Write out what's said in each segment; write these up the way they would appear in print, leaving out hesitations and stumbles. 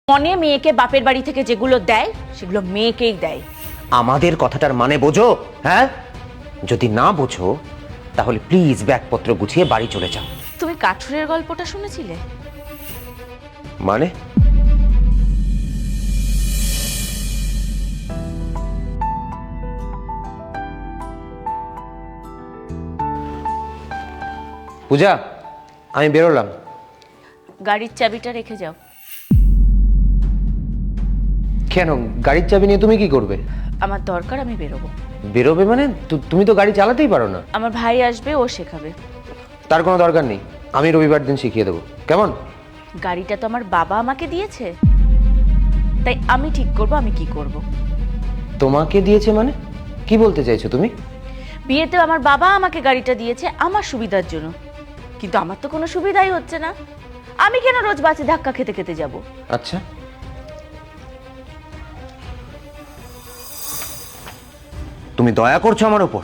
মনে মেয়েকে বাপের বাড়ি থেকে যেগুলো দেয় সেগুলো মেয়েকেই দেয়। আমাদের কথাটার মানে বোঝো? হ্যাঁ, যদি না বোঝো তাহলে প্লিজ ব্যাগপত্র গুছিয়ে বাড়ি চলে যাও। তুমি কাঠুরের গল্পটা শুনেছিলে? মানে পূজা, আমি বেরোলাম। গাড়ির চাবিটা রেখে যাও। কেন? গাড়ির চাবি নিয়ে তুমি কি করবে? আমার দরকার, আমি বেরোবো। বেরোবে মানে? তুমি তো গাড়ি চালাতেই পারো না। আমার ভাই আসবে, ও শেখাবে। তার কোনো দরকার নেই, আমি রবিবার দিন শিখিয়ে দেবো। কেমন? গাড়িটা তো আমার বাবা আমাকে দিয়েছে, তাই আমি ঠিক করব আমি কি করব। তোমাকে দিয়েছে মানে কি বলতে চাইছো তুমি? বিয়েতে আমার বাবা আমাকে গাড়িটা দিয়েছে আমার সুবিধার জন্য, কিন্তু আমার তো কোনো সুবিধাই হচ্ছে না। আমি কেন রোজ বাসে ধাক্কা খেতে খেতে যাব? আচ্ছা, তুমি দয়া করছো আমার উপর?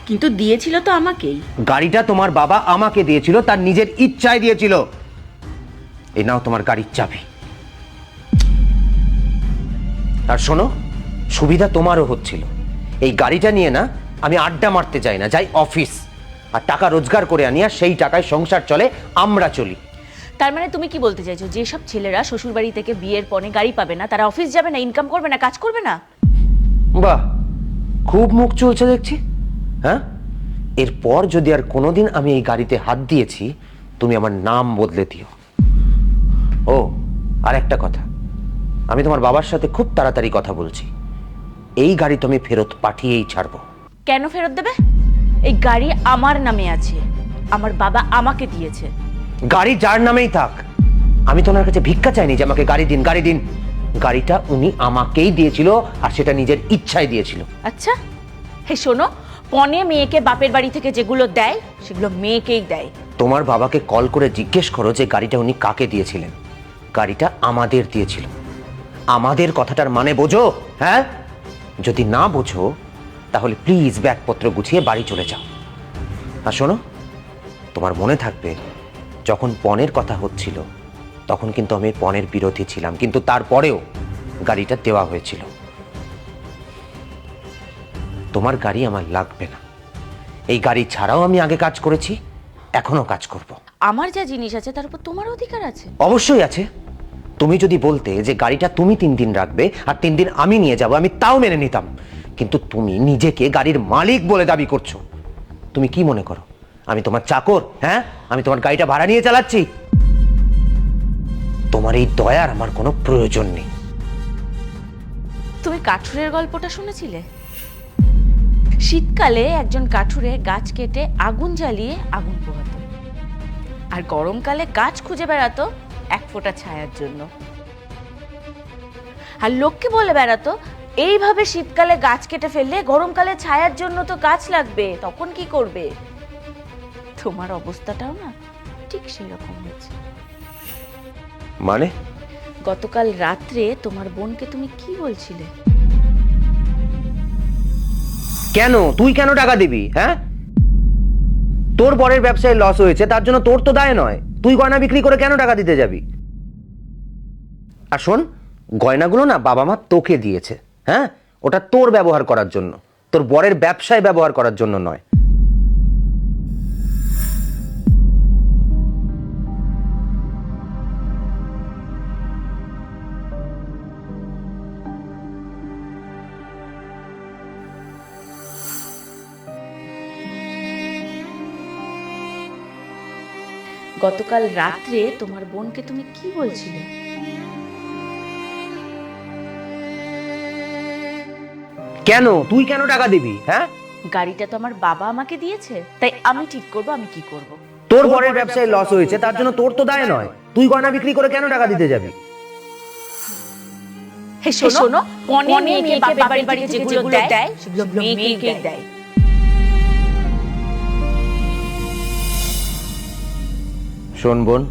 কিন্তু দিয়েছিল তো আমাকেই। গাড়িটা তোমার বাবা আমাকে দিয়েছিল, তার নিজের ইচ্ছায় দিয়েছিল। এই নাও তোমার গাড়ির চাবি। আর শোনো, সুবিধা তোমারও হচ্ছিল। এই গাড়িটা নিয়ে না আমি আড্ডা মারতে যাই না, যাই অফিস, আর টাকা রোজগার করে আনি, আর সেই টাকায় সংসার চলে, আমরা চলি। তার মানে তুমি কি বলতে চাইছো, যেসব ছেলেরা শ্বশুরবাড়ি থেকে বিয়ের পরে গাড়ি পাবে না তারা অফিস যাবে না, ইনকাম করবে না, কাজ করবে না? বাহ, খুব মুখ চলছে দেখছি। হ্যাঁ, এরপর যদি আর কোনোদিন আমি এই গাড়িতে হাত দিয়েছি, তুমি আমার নাম বদলে দিও। ও, আর একটা কথা, আমি তোমার বাবার সাথে খুব তাড়াতাড়ি কথা বলছি। এই গাড়ি তো আমি ফেরত পাঠিয়েই ছাড়বো। কেন ফেরত দেবে? এই গাড়ি আমার নামে আছে, আমার বাবা আমাকে দিয়েছে। গাড়ি যার নামেই থাক, আমি তো ওনার কাছে ভিক্ষা চাইনি যে আমাকে গাড়ি দিন, গাড়ি দিন। গাড়িটা উনি আমাকেই দিয়েছিল, আর সেটা নিজের ইচ্ছায় দিয়েছিল। আচ্ছা, হে শোনো, পনে মেয়েকে বাপের বাড়ি থেকে যেগুলো দেয় সেগুলো মেয়েকেই দেয়। তোমার বাবাকে কল করে জিজ্ঞেস করো যে গাড়িটা উনি কাকে দিয়েছিলেন। গাড়িটা আমাদের দিয়েছিল। আমাদের কথাটার মানে বোঝো? হ্যাঁ, যদি না বোঝো তাহলে প্লিজ ব্যাগপত্র গুছিয়ে বাড়ি চলে যাও। আর শোনো, তোমার মনে থাকবে যখন পণের কথা হচ্ছিল তখন কিন্তু আমি পণের বিরোধী ছিলাম, কিন্তু তারপরেও গাড়িটা দেওয়া হয়েছিল। তোমার গাড়ি আমার লাগবে না। এই গাড়ি ছাড়াও আমি আগে কাজ করেছি, এখনো কাজ করব। আমার যা জিনিস আছে তার উপর তোমার অধিকার আছে। অবশ্যই আছে। তুমি যদি বলতে যে গাড়িটা তুমি 3 দিন রাখবে আর 3 দিন আমি নিয়ে যাব, আমি তাও মেনে নিতাম। কিন্তু তুমি নিজেকে গাড়ির মালিক বলে দাবি করছো। তুমি কি মনে করো আমি তোমার চাকর? হ্যাঁ, আমি তোমার গাড়িটা ভাড়া নিয়ে চালাচ্ছি? তোমার এই দয়ার আমার কোনো প্রয়োজন নেই। তুমি কাঠুরের গল্পটা শুনেছিলে? শীতকালে একজন কাঠুরে গাছ কেটে আগুন জ্বালিয়ে আগুন পোহাতো, আর গরমকালে গাছ খুঁজে বেড়াতো এক ফোঁটা ছায়ার জন্য। আর লোককে বলে বেড়াতো এইভাবে শীতকালে গাছ কেটে ফেললে গরমকালে ছায়ার জন্য তো গাছ লাগবে, তখন কি করবে? তোমার অবস্থাটাও না ঠিক সেই রকম হয়েছে। মানে? গতকাল রাত্রে তোমার বোনকে তুমি কি বলছিলে? কেন? তুই কেন টাকা দিবি? হ্যাঁ, তোর বরের ব্যবসায় লস হয়েছে, তার জন্য তোর তো দায় নয়। তুই গয়না বিক্রি করে কেন টাকা দিতে যাবি? আর শোন, গয়নাগুলো না বাবা মা তোকে দিয়েছে। হ্যাঁ, ওটা তোর ব্যবহার করার জন্য, তোর বরের ব্যবসায় ব্যবহার করার জন্য নয়। গতকাল রাত্রে তোমার বোনকে তুমি কি বলছিলে? কেন? তুই কেন টাকা দিবি? হ্যাঁ, গাড়িটা তো আমার বাবা আমাকে দিয়েছে, তাই আমি ঠিক করব আমি কি করব। তোর বরের ব্যবসায় লস হয়েছে, তার জন্য তোর তো দায় নয়। তুই গয়না বিক্রি করে কেন টাকা দিতে যাবি? হে শোনো, পনে মেয়েকে বাপের বাড়ি থেকে যেগুলো দেয় সেগুলো মেয়েকেই দেয়। শোন বোন,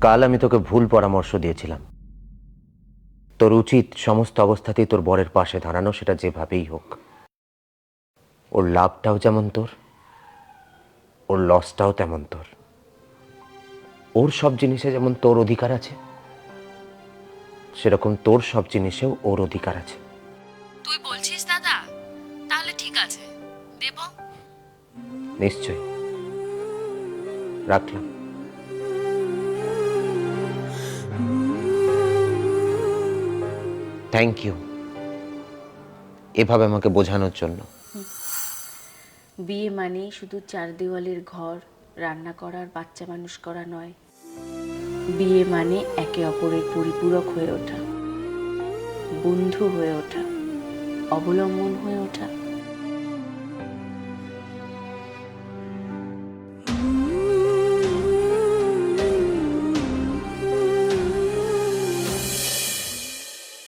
কাল আমি তোকে ভুল পরামর্শ দিয়েছিলাম। তোর উচিত সমস্ত অবস্থাতেই তোর বরের পাশে দাঁড়ানো, সেটা যেভাবেই হোক। ওর লাভটাও যেমন তোর, ওর লসটাও তেমন তোর। ওর সব জিনিসে যেমন তোর অধিকার আছে, সেরকম তোর সব জিনিসেও ওর অধিকার আছে। তুই বলছিস দাদা? তাহলে ঠিক আছে, দেব। নিশ্চয়ই। রাখলাম। থ্যাংক ইউ এভাবে আমাকে বোঝানোর জন্য। বিয়ে মানে শুধু চার দেওয়ালের ঘর, রান্না করার, বাচ্চা মানুষ করা নয়। বিয়ে মানে একে অপরের পরিপূরক হয়ে ওঠা, বন্ধু হয়ে ওঠা, অবলম্বন হয়ে ওঠা,